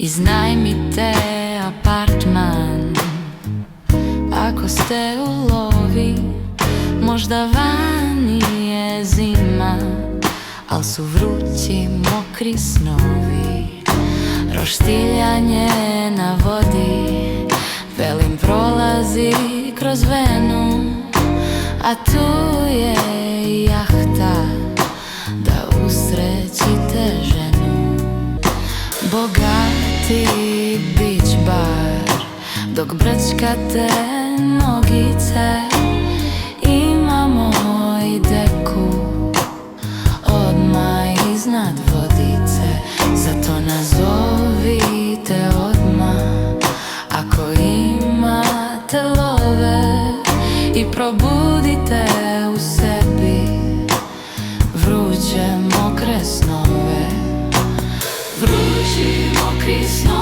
Iznajmite apartman ako ste u lovi. Možda vani je zima, al su vrući mokri snovi. Roštiljanje na vodi, velim prolazi kroz venu, a tu je jahta da usrećite ženu. Bogati beach bar, dok brčkate nogice, imamo i deku odmah iznad vodice. Zato nazovite odmah ako imate love i probudite u sebi vruće mokre snove. Vrući mokri snovi.